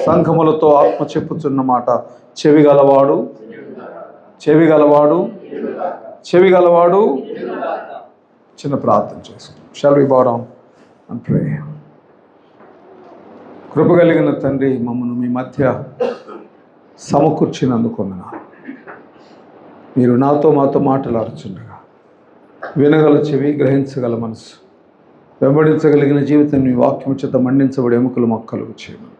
సంఘములతో ఆత్మ చెప్పుచున్న మాట, చెవిగలవాడు చెవిగలవాడు చెవిగలవాడు. చిన్న ప్రార్థన చేసుకుంటాం. Shall we bow down and pray. కృపగలిగిన తండ్రి, మమ్మల్ని మీ మధ్య సమకూర్చినందుకున్నా మీరు మాతో మాట్లాడుచుండగా వినగల చెవి, గ్రహించగల మనసు, వెంబడించగలిగిన జీవితం మీ వాక్యం చేత మండించబడి ఎముకలు మొక్కలు చేయను.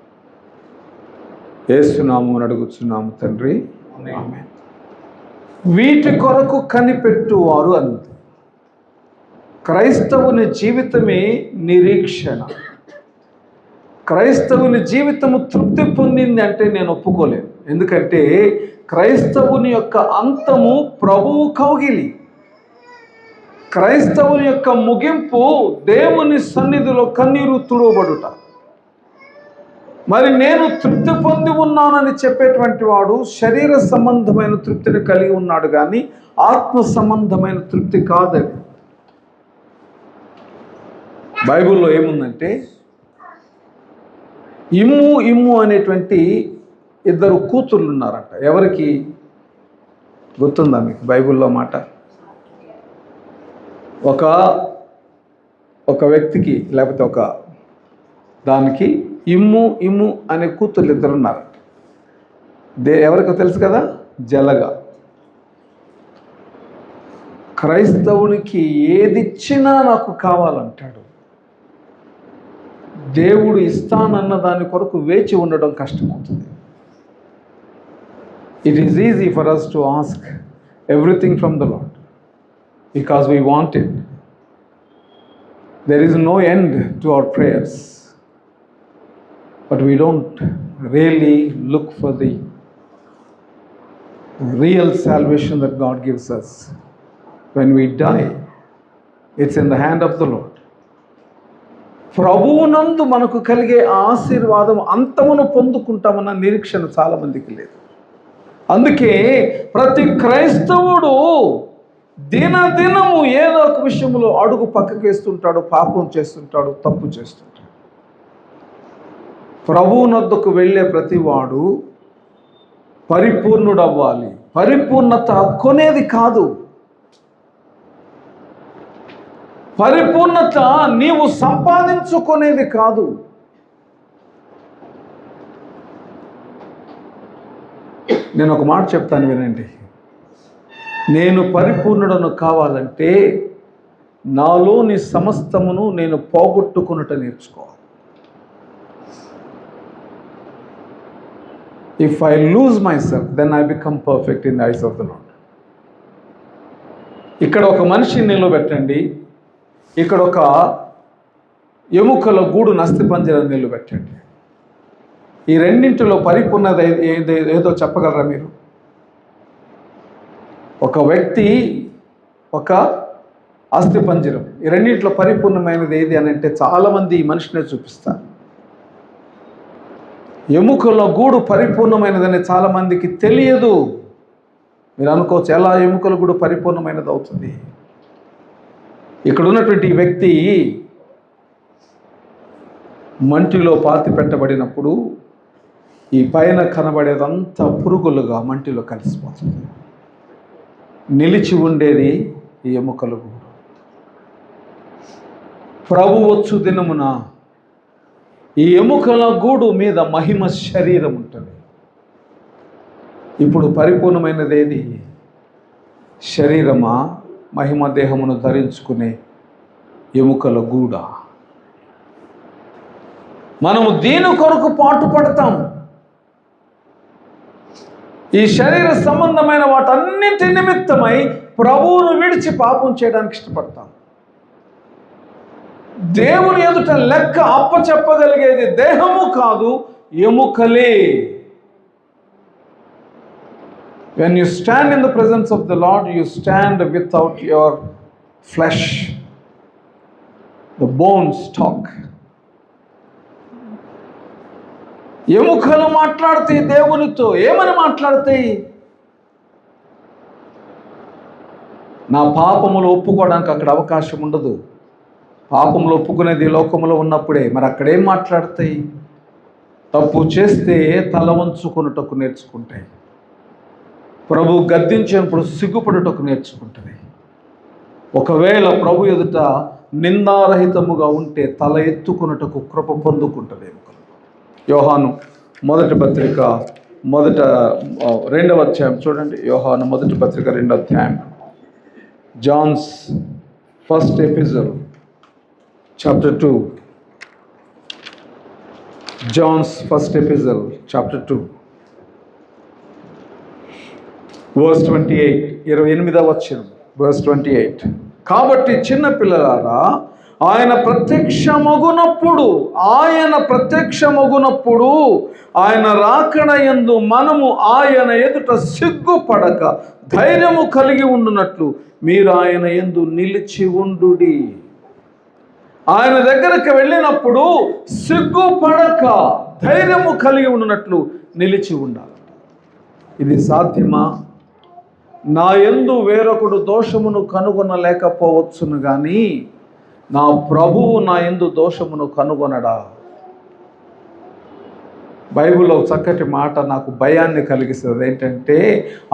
యేసునామమున అడుగుచున్నాము తండ్రి, ఆమేన్. వీటి కొరకు కనిపెట్టువారు అన్నది. క్రైస్తవుని జీవితమే నిరీక్షణ. క్రైస్తవుని జీవితము తృప్తి పొందింది అంటే నేను ఒప్పుకోలేను. ఎందుకంటే క్రైస్తవుని యొక్క అంతము ప్రభువు కౌగిలి. క్రైస్తవుని యొక్క ముగింపు దేవుని సన్నిధిలో కన్నీరు తుడవబడుట. మరి నేను తృప్తి పొంది ఉన్నానని చెప్పేటువంటి వాడు శరీర సంబంధమైన తృప్తిని కలిగి ఉన్నాడు, కానీ ఆత్మ సంబంధమైన తృప్తి కాదని. బైబిల్లో ఏముందంటే, ఇమ్ము అనేటువంటి ఇద్దరు కూతుర్లు ఉన్నారంట. ఎవరికి గుర్తుందా మీకు బైబిల్లో మాట? ఒక వ్యక్తికి, లేకపోతే ఒక దానికి ఇమ్ము అనే కూతుర్లు ఇద్దరు ఉన్నారు. ఎవరికో తెలుసు కదా, జలగా. క్రైస్తవునికి ఏదిచ్చినా నాకు కావాలంటాడు. దేవుడు ఇస్తానన్న దాని కొరకు వేచి ఉండడం కష్టమవుతుంది. It is easy for us to ask everything from the lord because we want it. There is no end to our prayers, but we don't really look for the real salvation that God gives us. When we die, it's in the hand of the Lord. ప్రభువునందు మనకు కలిగే ఆశీర్వాదం అంతమును పొందుకుంటామన్న నిరీక్షణ చాలా మందికి లేదు. అందుకే ప్రతి క్రైస్తవుడు దినదినము ఏదో ఒక విషయంలో అడుగు పక్కకు వేస్తుంటాడు, పాపం చేస్తుంటాడు, తప్పు చేస్తుంటాడు. ప్రభువునొద్దకు వెళ్ళే ప్రతివాడు పరిపూర్ణుడవ్వాలి. పరిపూర్ణత కొనేది కాదు. పరిపూర్ణత నీవు సంపాదించుకునేది కాదు. నేను ఒక మాట చెప్తాను వినండి. నేను పరిపూర్ణుడను కావాలంటే నాలోని సమస్తమును నేను పోగొట్టుకున్నట్టు నేర్చుకోవాలి. If I lose myself, then I become perfect in the eyes of the Lord. ఇక్కడ ఒక మనిషిని నిలబెట్టండి, ఇక్కడ ఒక ఎముకల గూడు నస్తిపంజరం నిలబెట్టండి. ఈ రెండింటిలో పరిపూర్ణత ఏదో చెప్పగలరా మీరు? ఒక వ్యక్తి, ఒక అస్థిపంజరం, ఈ రెండింటిలో పరిపూర్ణమైనది ఏది అని అంటే చాలామంది ఈ మనిషినే చూపిస్తారు. ఎముకల గూడు పరిపూర్ణమైనదని చాలామందికి తెలియదు. మీరు అనుకోవచ్చు, ఎలా ఎముకల గూడు పరిపూర్ణమైనది అవుతుంది? ఇక్కడ ఉన్నటువంటి ఈ వ్యక్తి మంటిలో పాతి పెట్టబడినప్పుడు ఈ పైన కనబడేదంతా పురుగులుగా మంటిలో కలిసిపోతుంది. నిలిచి ఉండేది ఈ ఎముకల గూడు. ప్రభు వచ్చు దినమున ఈ ఎముకల గూడు మీద మహిమ శరీరం ఉంటుంది. ఇప్పుడు పరిపూర్ణమైనది ఏది? శరీరమా, మహిమ దేహమును ధరించుకునే ఎముకల గూడ? మనము దీని కొరకు పాటుపడతాం. ఈ శరీర సంబంధమైన వాటన్నింటి నిమిత్తమై ప్రభువును విడిచి పాపం చేయడానికి ఇష్టపడతాం. దేవుని ఎదుట లెక్క అప్పచెప్పగలిగేది దేహము కాదు, ఎముకలే. When you stand in the presence of the Lord, you stand without your flesh. The bones talk. ఎముకలు మాట్లాడతాయి దేవునితో. ఏమని మాట్లాడతాయి? నా పాపములు ఒప్పుకోవడానికి అక్కడ అవకాశం ఉండదు. పాపములు ఒప్పుకునేది లోకములో ఉన్నప్పుడే. మరి అక్కడేం మాట్లాడతాయి? తప్పు చేస్తే తల వంచుకొనుటకు నేర్చుకుంటాయి. ప్రభు గద్దించినప్పుడు సిగ్గుపడుటకు నేర్చుకుంటుంది. ఒకవేళ ప్రభు ఎదుట నిందారహితముగా ఉంటే తల ఎత్తుకున్నటకు కృప పొందుకుంటుంది. యోహాను మొదటి పత్రిక 2వ అధ్యాయం చూడండి. యోహాను మొదటి పత్రిక 2వ అధ్యాయం, John's first episode chapter 2, John's first episode chapter 2 verse 28, 28వ వచనం, verse 28. కాబట్టి చిన్న పిల్లలారా, ఆయన ప్రత్యక్షమగునప్పుడు ఆయన రాకడ యందు మనము ఆయన ఎదుట సిగ్గుపడక ధైర్యము కలిగి ఉండునట్లు మీరు ఆయన యందు నిలిచి ఉండుడి. ఆయన దగ్గరికి వెళ్ళినప్పుడు సిగ్గుపడక ధైర్యము కలిగి ఉండునట్లు నిలిచి ఉండాలి. ఇది సాధ్యమా? నా యందు వేరొకడు దోషమును కనుగొనలేకపోవచ్చును కానీ నా ప్రభువు నా యందు దోషమును కనుగొనడా? బైబిల్లో చక్కటి మాట నాకు భయాన్ని కలిగిస్తుంది. ఏంటంటే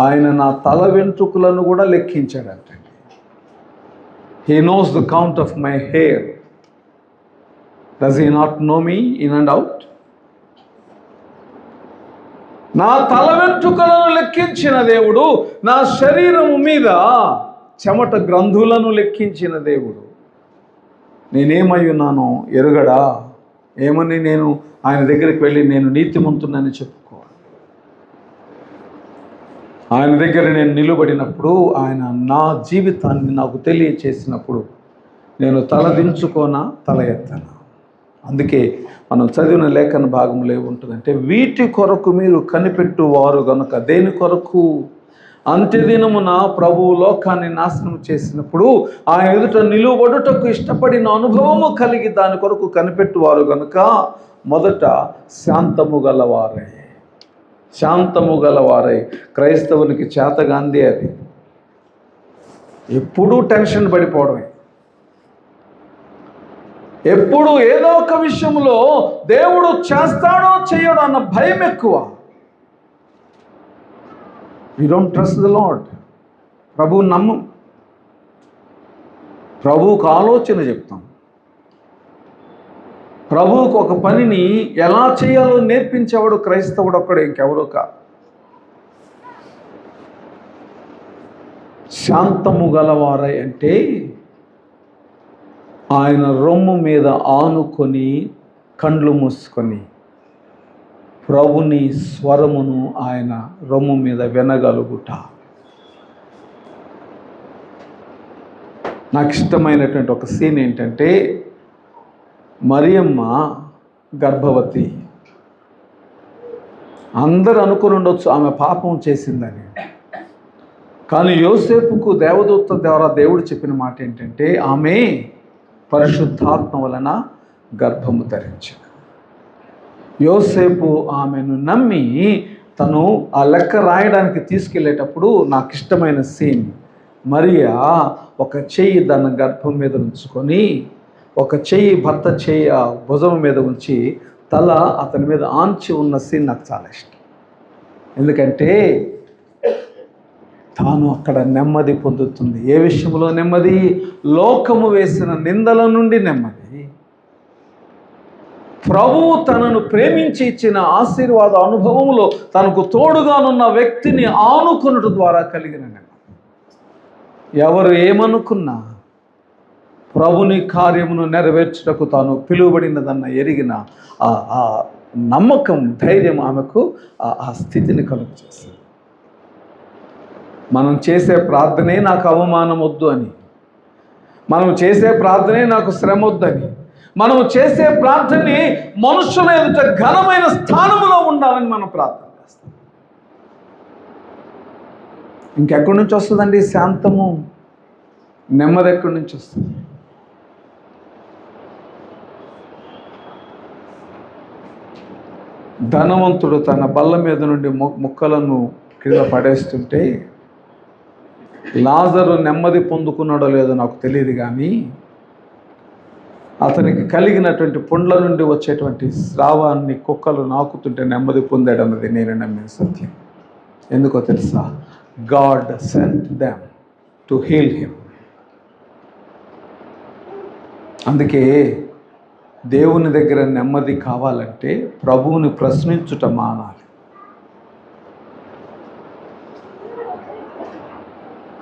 ఆయన నా తల వెంట్రుకలను కూడా లెక్కించాడంటే. He knows the count of my hair. Does he not know me in and out? నా తల వెంట్రుకలను లెక్కించిన దేవుడు, నా శరీరము మీద చెమట గ్రంథులను లెక్కించిన దేవుడు. నేనేమై ఉన్నానో ఎరుగడా? ఏమని నేను ఆయన దగ్గరికి వెళ్ళి నేను నీతిమంతునని చెప్పుకోవాలి. ఆయన దగ్గర నేను నిలబడినప్పుడు, ఆయన నా జీవితాన్ని నాకు తెలియచేసినప్పుడు నేను తల దించుకోనా, తల ఎత్తనా? అందుకే మనం చదివిన లేఖన భాగంలో ఏముంటుందంటే, వీటి కొరకు మీరు కనిపెట్టువారు గనుక. దేని కొరకు? అంత్యదినమున ప్రభువు లోకాన్ని నాశనం చేసినప్పుడు ఆయన ఎదుట నిలువబడుటకు ఇష్టపడిన అనుభవము కలిగి దాని కొరకు కనిపెట్టువారు గనుక మొదట శాంతము గలవారై. క్రైస్తవునికి చేతగాందే అది. ఎప్పుడూ టెన్షన్ పడిపోవడమే, ఎప్పుడు ఏదో ఒక విషయంలో దేవుడు చేస్తాడో చేయడో అన్న భయం ఎక్కువ. We don't trust the Lord. ప్రభువుని నమ్మం. ప్రభువుకు ఆలోచన చెప్తాం. ప్రభువుకు ఒక పనిని ఎలా చేయాలో నేర్పించేవాడు క్రైస్తవుడు ఒక్కడే, ఇంకెవరో కాదు. శాంతము గలవారై అంటే ఆయన రొమ్ము మీద ఆనుకొని కండ్లు మూసుకొని ప్రభుని స్వరమును ఆయన రొమ్ము మీద వినగలుగుట. నాకు ఇష్టమైనటువంటి ఒక సీన్ ఏంటంటే, మరియమ్మ గర్భవతి. అందరూ అనుకుని ఉండొచ్చు ఆమె పాపం చేసిందని. కానీ యోసేపుకు దేవదూత ద్వారా దేవుడు చెప్పిన మాట ఏంటంటే, ఆమె పరిశుద్ధాత్మ వలన గర్భము ధరించింది. యోసేపు ఆమెను నమ్మి తను ఆ లెక్క రాయడానికి తీసుకెళ్ళేటప్పుడు నాకు ఇష్టమైన సీన్, మరియా ఒక చెయ్యి తన గర్భం మీద ఉంచుకొని, ఒక చెయ్యి భర్త చెయ్యి భుజం మీద ఉంచి తల అతని మీద ఆంచి ఉన్న సీన్ నాకు చాలా ఇష్టం. ఎందుకంటే తాను అక్కడ నెమ్మది పొందుతుంది. ఏ విషయంలో నెమ్మది? లోకము వేసిన నిందల నుండి నెమ్మది. ప్రభువు తనను ప్రేమించి ఇచ్చిన ఆశీర్వాద అనుభవంలో తనకు తోడుగానున్న వ్యక్తిని ఆనుకొనుట ద్వారా కలిగిన నెమ్మది. ఎవరు ఏమనుకున్నా ప్రభుని కార్యమును నెరవేర్చుటకు తాను పిలువబడినదన్న ఎరిగిన ఆ నమ్మకం, ధైర్యం ఆమెకు ఆ స్థితిని కలుగజేస్తుంది. మనం చేసే ప్రార్థనే నాకు అవమానం వద్దు అని, మనం చేసే ప్రార్థనే నాకు శ్రమ వద్దని, మనం చేసే ప్రార్థనే మనుషుల ఎదుట ఘనమైన స్థానములో ఉండాలని మనం ప్రార్థన చేస్తాం. ఇంకెక్కడి నుంచి వస్తుందండి శాంతము, నెమ్మది? ఎక్కడి నుంచి వస్తుంది? ధనవంతుడు తన బల్ల మీద నుండి ముక్కలను కింద పడేస్తుంటే లాజరు నెమ్మది పొందుకున్నాడో లేదో నాకు తెలియదు, కానీ అతనికి కలిగినటువంటి పుండ్ల నుండి వచ్చేటువంటి స్రావాన్ని కుక్కలు నాకుతుంటే నెమ్మది పొందాడన్నది నేను నమ్మిన సత్యం. ఎందుకో తెలుసా? God sent them to heal him. అందుకే దేవుని దగ్గర నెమ్మది కావాలంటే ప్రభువుని ప్రశ్నించుట మానాలి.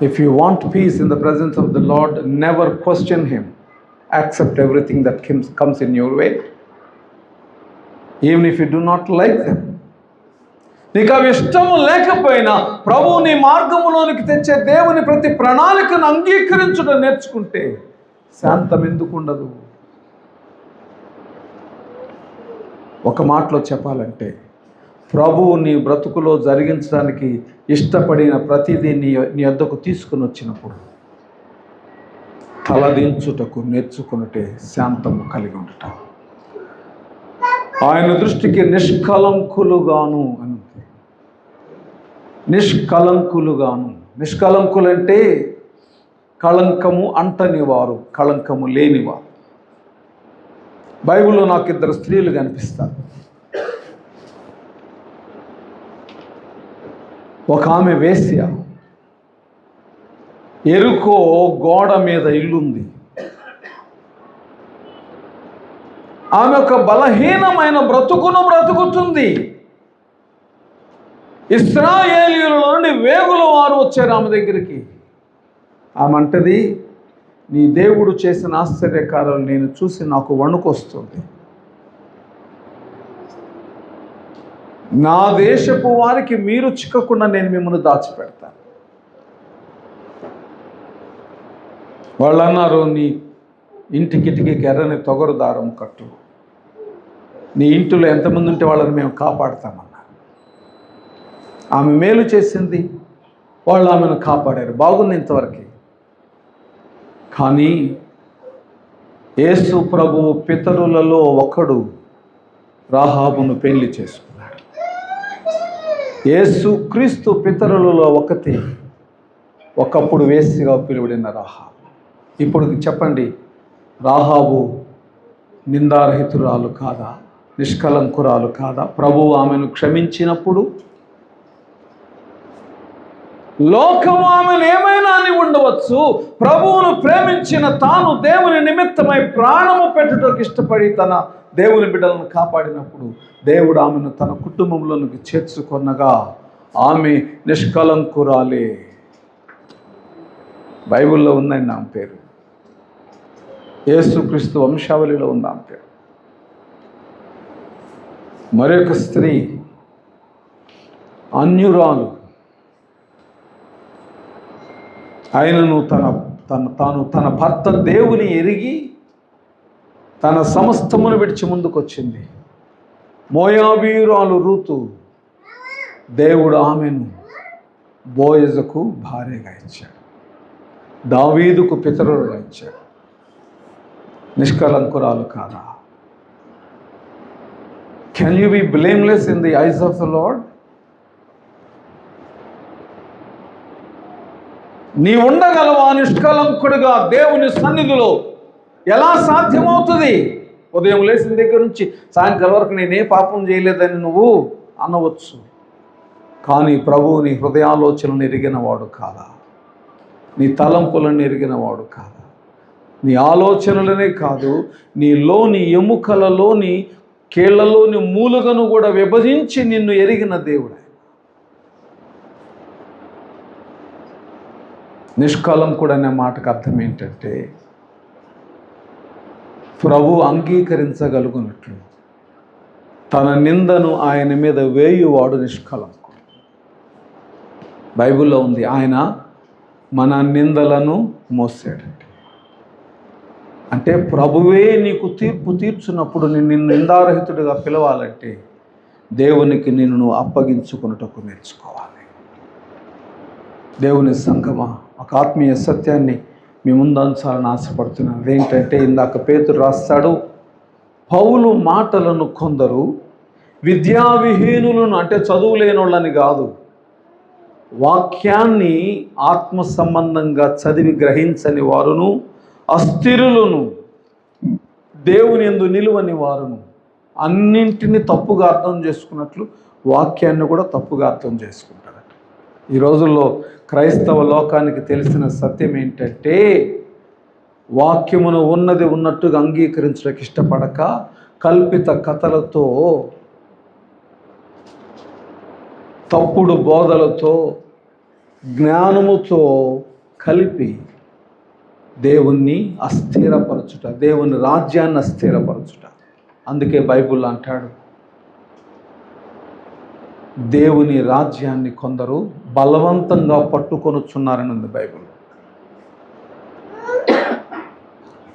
If you want peace in the presence of the Lord, never question him. Accept everything that comes in your way, even if you do not like them. నీకు అవి ఇష్టము లేకపోయినా ప్రభువు నీ మార్గములోనికి తెచ్చే దేవుని ప్రతి ప్రణాళికను అంగీకరించడం నేర్చుకుంటే శాంతం ఎందుకు ఉండదు? ఒక మాటలో చెప్పాలంటే, ప్రభువు నీ బ్రతుకులో జరిగించడానికి ఇష్టపడిన ప్రతిదీ నీ వద్దకు తీసుకుని వచ్చినప్పుడు తలదించుటకు నేర్చుకున్నట్టే శాంతము కలిగి ఉండటం. ఆయన దృష్టికి నిష్కలంకులుగాను అని. నిష్కలంకులుగాను. నిష్కలంకులంటే కళంకము అంటని వారు, కళంకము లేనివారు. బైబిల్లో నాకు ఇద్దరు స్త్రీలు కనిపిస్తారు. ఒక ఆమె వేశ్య, ఎరుకో గోడ మీద ఇల్లుంది. ఆమె ఒక బలహీనమైన బ్రతుకును బ్రతుకుతుంది. ఇశ్రాయేలీయుల నుండి వేగుల వారు వచ్చారు ఆమె దగ్గరికి. ఆమె అంటది, నీ దేవుడు చేసిన ఆశ్చర్యకారాలు నేను చూసి నాకు వణుకొస్తుంది. నా దేశపు వారికి మీరు చిక్కకుండా నేను మిమ్మల్ని దాచిపెడతాను. వాళ్ళు అన్నారు, నీ ఇంటి కిటికీకి ఎర్రని తొగరు దారం కట్టు, నీ ఇంటిలో ఎంతమంది ఉంటే వాళ్ళని మేము కాపాడుతామన్నారు. ఆమె మేలు చేసింది, వాళ్ళు ఆమెను కాపాడారు. బాగుంది ఇంతవరకు. కానీ యేసు ప్రభువు పితరులలో ఒకడు రాహాబును పెళ్లి చేసుకున్నాడు. యేసు క్రీస్తు పితరులలో ఒకప్పుడు వేశ్యగా పిలువడిన రాహాబు. ఇప్పుడు చెప్పండి, రాహాబు నిందారహితురాలు కాదా? నిష్కలంకురాలు కాదా? ప్రభువు ఆమెను క్షమించినప్పుడు లోకము ఆమెను ఏమైనా అని ఉండవచ్చు. ప్రభువును ప్రేమించిన తాను దేవుని నిమిత్తమై ప్రాణము పెట్టుటకు ఇష్టపడి తన దేవుని బిడ్డలను కాపాడినప్పుడు దేవుడు ఆమెను తన కుటుంబంలోనికి చేర్చుకొనగా ఆమె నిష్కలంకురాలే. బైబిల్లో ఉందండి ఆమె పేరు. యేసుక్రీస్తు వంశావళిలో ఉంది ఆమె పేరు. మరొక స్త్రీ అన్యురాలు, ఆయనను తన భర్త దేవుని ఎరిగి తన సమస్తమును విడిచి ముందుకొచ్చింది. మోయాబీయురాలు రూతు, దేవుడు ఆమెను బోయజుకు భార్యగా ఇచ్చాడు, దావీదుకు పితరులుగా ఇచ్చాడు. నిష్కలంకురాలు కాదా? Can you be blameless in the eyes of the lord? నీ ఉండగలవా నిష్కలంకుడిగా దేవుని సన్నిధిలో? ఎలా సాధ్యమవుతుంది? ఉదయం లేచిన దగ్గర నుంచి సాయంకాలం వరకు నేనే పాపం చేయలేదని నువ్వు అనవచ్చు. కానీ ప్రభువు నీ హృదయాలోచనను ఎరిగినవాడు కాదా? నీ తలంపులను ఎరిగినవాడు కాదా? నీ ఆలోచనలనే కాదు, నీలోని ఎముకలలోని కీళ్లలోని మూలుగను కూడా విభజించి నిన్ను ఎరిగిన దేవుడే. నిష్కలంకుడు అనే మాటకు అర్థం ఏంటంటే ప్రభు అంగీకరించగలుగునట్లు తన నిందను ఆయన మీద వేయువాడు నిష్కలంకుడు. బైబిల్లో ఉంది, ఆయన మన నిందలను మోసాడంటే. అంటే ప్రభువే నీకు తీర్పు తీర్చున్నప్పుడు నిన్ను నిందారహితుడిగా పిలవాలంటే దేవునికి నిన్ను అప్పగించుకున్నటకు నేర్చుకోవాలి. దేవుని సంగమా, ఒక ఆత్మీయ సత్యాన్ని మీ ముందు ఉంచాలని ఆశపడుతున్నాను. అదేంటంటే, ఇందాక పేతురు రాస్తాడు, పౌలు మాటలను కొందరు విద్యావిహీనులను, అంటే చదువు లేని వాళ్ళని కాదు, వాక్యాన్ని ఆత్మ సంబంధంగా చదివి గ్రహించని వారును, అస్థిరులను, దేవుని యందు నిలువని వారును. అన్నింటినీ తప్పుగా అర్థం చేసుకున్నట్లు వాక్యాన్ని కూడా తప్పుగా అర్థం చేసుకుంటారట. ఈ రోజుల్లో క్రైస్తవ లోకానికి తెలిసిన సత్యం ఏంటంటే, వాక్యమును ఉన్నది ఉన్నట్టుగా అంగీకరించడానికి ఇష్టపడక కల్పిత కథలతో, తప్పుడు బోధలతో, జ్ఞానముతో కలిపి దేవుణ్ణి అస్థిరపరచుట, దేవుని రాజ్యాన్ని అస్థిరపరచుట. అందుకే బైబిల్ అంటాడు, దేవుని రాజ్యాన్ని కొందరు బలవంతంగా పట్టుకొనుచున్నారని ఉంది బైబిల్.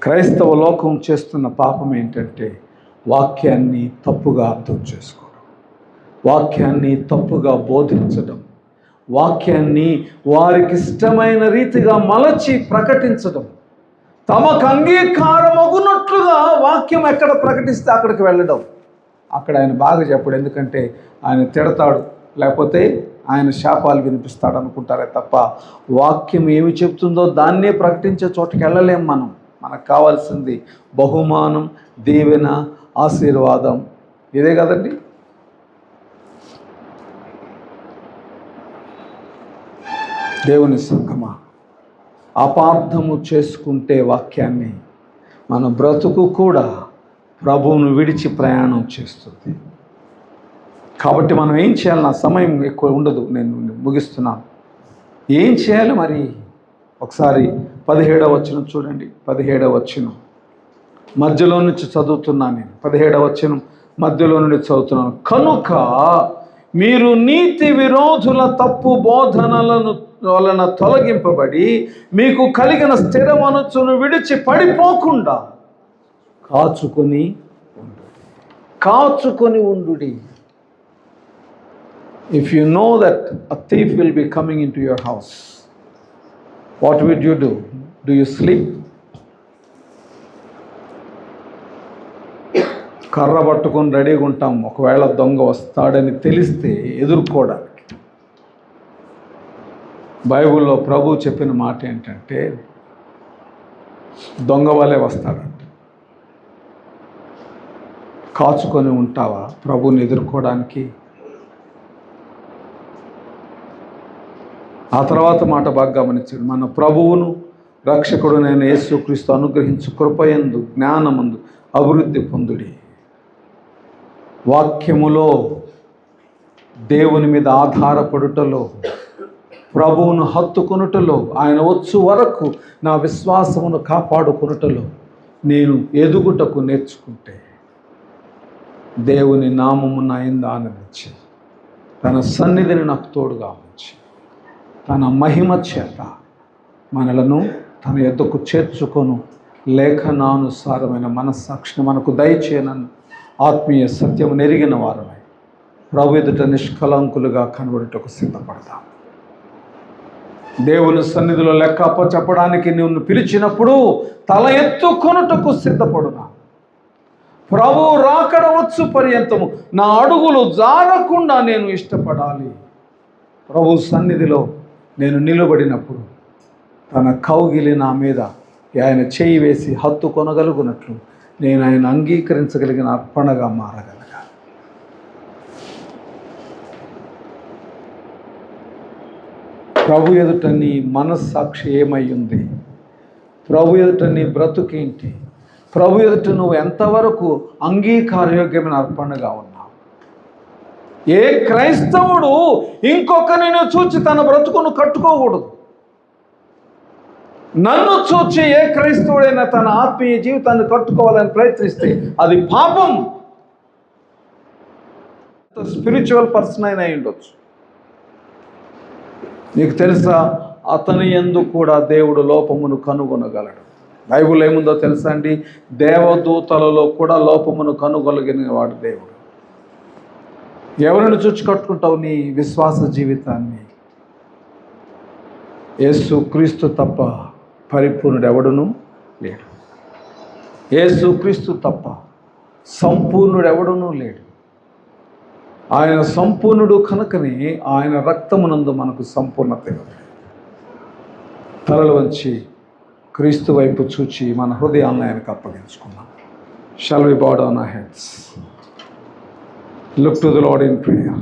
క్రైస్తవ లోకం చేస్తున్న పాపం ఏంటంటే, వాక్యాన్ని తప్పుగా అర్థం చేసుకోవడం, వాక్యాన్ని తప్పుగా బోధించడం, వాక్యాన్ని వారికి ఇష్టమైన రీతిగా మలచి ప్రకటించడం, తమకు అంగీకారమగునట్లుగా వాక్యం ఎక్కడ ప్రకటిస్తే అక్కడికి వెళ్ళడం. అక్కడ ఆయన బాగా చెప్పడు, ఎందుకంటే ఆయన తిడతాడు, లేకపోతే ఆయన శాపాలు వినిపిస్తాడు అనుకుంటారే తప్ప, వాక్యం ఏమి చెప్తుందో దాన్నే ప్రకటించే చోటుకి వెళ్ళలేం మనం. మనకు కావాల్సింది బహుమానం, దీవెన, ఆశీర్వాదం. ఇదే కదండి. దేవుని సంగమా, అపార్థము చేసుకుంటే వాక్యాన్ని మన బ్రతుకు కూడా ప్రభువును విడిచి ప్రయాణం చేస్తుంది. కాబట్టి మనం ఏం చేయాలి? నా సమయం ఎక్కువ ఉండదు, నేను ముగిస్తున్నాను. ఏం చేయాలి మరి? ఒకసారి 17వ వచనం చూడండి. 17వ వచనం మధ్యలో నుంచి చదువుతున్నాను నేను. 17వ వచనం మధ్యలో నుండి చదువుతున్నాను. కనుక మీరు నీతి విరోధుల తప్పు బోధనలను వలన తొలగింపబడి మీకు కలిగిన స్థిర మనస్సును విడిచి పడిపోకుండా కాచుకొని ఉండుడి. If you know that a thief will be coming into your house, what would you do? Do you sleep? కర్ర పట్టుకొని రెడీగా ఉంటాం, ఒకవేళ దొంగ వస్తాడని తెలిస్తే ఎదుర్కోవడానికి. బైబిల్లో ప్రభు చెప్పిన మాట ఏంటంటే, దొంగ వలె వస్తాడంట. కాచుకొని ఉంటావా ప్రభుని ఎదుర్కోవడానికి? ఆ తర్వాత మాట బాగా గమనించండి. మన ప్రభువును రక్షకుడునైన యేసుక్రీస్తు అనుగ్రహించు కృపయందు జ్ఞానమందు అభివృద్ధి పొందుడి. వాక్యములో, దేవుని మీద ఆధారపడుటలో, ప్రభువును హత్తుకొనుటలో, ఆయన వచ్చు వరకు నా విశ్వాసమును కాపాడుకొనుటలో నేను ఎదుగుటకు నేర్చుకుంటే, దేవుని నామము నా యందు ఆనందించి, తన సన్నిధిని నాకు తోడుగా ఉంచి, తన మహిమ చేత మనలను తన యొద్దకు చేర్చుకొను లేఖనానుసారమైన మనస్సాక్షిని మనకు దయచేయనని ఆత్మీయ సత్యము నెరిగిన వారమై ప్రభు ఎదుట నిష్కలంకులుగా కనబడుటకు సిద్ధపడతాం. దేవుని సన్నిధిలో లెక్క చెప్పడానికి నిన్ను పిలిచినప్పుడు తల ఎత్తుకొనుటకు సిద్ధపడునా. ప్రభు రాకడ వచ్చు పర్యంతము నా అడుగులు జారకుండా నేను ఇష్టపడాలి. ప్రభు సన్నిధిలో నేను నిలబడినప్పుడు తన కౌగిలి నా మీద ఆయన చేయి వేసి హత్తుకొనగలుగునట్లు నేను ఆయన అంగీకరించగలిగిన అర్పణగా మారగలగా. ప్రభు ఎదుట నీ మనస్సాక్షి ఏమై ఉంది? ప్రభు ఎదుట నీ బ్రతుకేంటి? ప్రభు ఎదుట నువ్వు ఎంతవరకు అంగీకారయోగ్యమైన అర్పణగా ఉన్నావు? ఏ క్రైస్తవుడు ఇంకొకరిని చూచి తన బ్రతుకును కట్టుకోకూడదు. నన్ను చూచి ఏ క్రైస్తవుడైనా తన ఆత్మీయ జీవితాన్ని కట్టుకోవాలని ప్రయత్నిస్తే అది పాపం. స్పిరిచువల్ పర్సన్ అయినా ఉండొచ్చు. నీకు తెలుసా, అతని యందు కూడా దేవుడు లోపమును కనుగొనగలడు. బైబిల్ ఏముందో తెలుసా అండి? దేవదూతలలో కూడా లోపమును కనుగొనగలిగిన వాడు దేవుడు. ఎవరిని చూచి కట్టుకుంటావు నీ విశ్వాస జీవితాన్ని? యేసుక్రీస్తు తప్ప పరిపూర్ణుడు ఎవడును లేడు. యేసుక్రీస్తు తప్ప సంపూర్ణుడు ఎవడునూ లేడు. ఆయన సంపూర్ణుడు కనుకనే ఆయన రక్తమునందు మనకు సంపూర్ణత. తలలు వంచి క్రీస్తు వైపు చూచి మన హృదయాలను ఆయనకు అప్పగించుకున్నాం. Shall we bow down our heads? Look to the Lord in prayer.